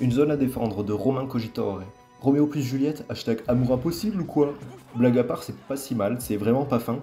Une zone à défendre de Romain Cogitore. Roméo plus Juliette, hashtag amour impossible ou quoi? Blague à part, c'est pas si mal, c'est vraiment pas fin,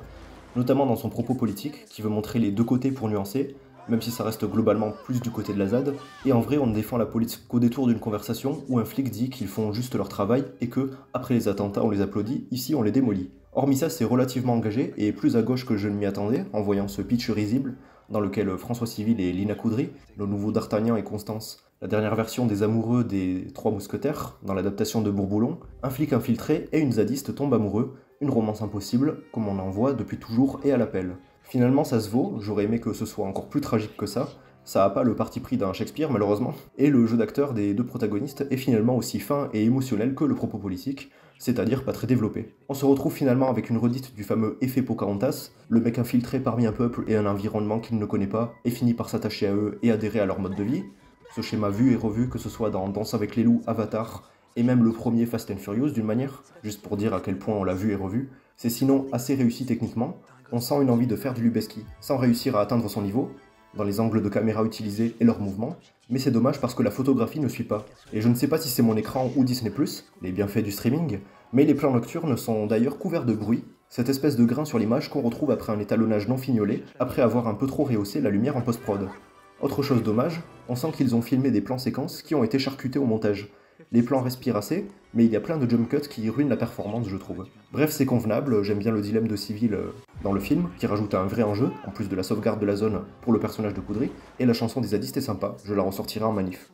notamment dans son propos politique, qui veut montrer les deux côtés pour nuancer, même si ça reste globalement plus du côté de la ZAD, et en vrai on ne défend la police qu'au détour d'une conversation où un flic dit qu'ils font juste leur travail et que, après les attentats on les applaudit, ici on les démolit. Hormis ça, c'est relativement engagé et plus à gauche que je ne m'y attendais, en voyant ce pitch risible, dans lequel François Civil et Lina Coudry, le nouveau D'Artagnan et Constance, la dernière version des amoureux des Trois Mousquetaires, dans l'adaptation de Bourboulon, un flic infiltré et une zadiste tombent amoureux, une romance impossible, comme on en voit depuis toujours et à l'appel. Finalement ça se vaut, j'aurais aimé que ce soit encore plus tragique que ça a pas le parti pris d'un Shakespeare malheureusement, et le jeu d'acteur des deux protagonistes est finalement aussi fin et émotionnel que le propos politique, c'est-à-dire pas très développé. On se retrouve finalement avec une redite du fameux effet Pocahontas, le mec infiltré parmi un peuple et un environnement qu'il ne connaît pas, et finit par s'attacher à eux et adhérer à leur mode de vie. Ce schéma vu et revu, que ce soit dans Danse avec les loups, Avatar, et même le premier Fast and Furious d'une manière, juste pour dire à quel point on l'a vu et revu, c'est sinon assez réussi techniquement, on sent une envie de faire du Lubeski, sans réussir à atteindre son niveau, dans les angles de caméra utilisés et leurs mouvements, mais c'est dommage parce que la photographie ne suit pas. Et je ne sais pas si c'est mon écran ou Disney+, les bienfaits du streaming, mais les plans nocturnes sont d'ailleurs couverts de bruit, cette espèce de grain sur l'image qu'on retrouve après un étalonnage non fignolé, après avoir un peu trop rehaussé la lumière en post-prod. Autre chose dommage, on sent qu'ils ont filmé des plans séquences qui ont été charcutés au montage. Les plans respirent assez, mais il y a plein de jump cuts qui ruinent la performance, je trouve. Bref, c'est convenable, j'aime bien le dilemme de Civil dans le film, qui rajoute un vrai enjeu, en plus de la sauvegarde de la zone pour le personnage de Coudry, et la chanson des zadistes est sympa, je la ressortirai en manif.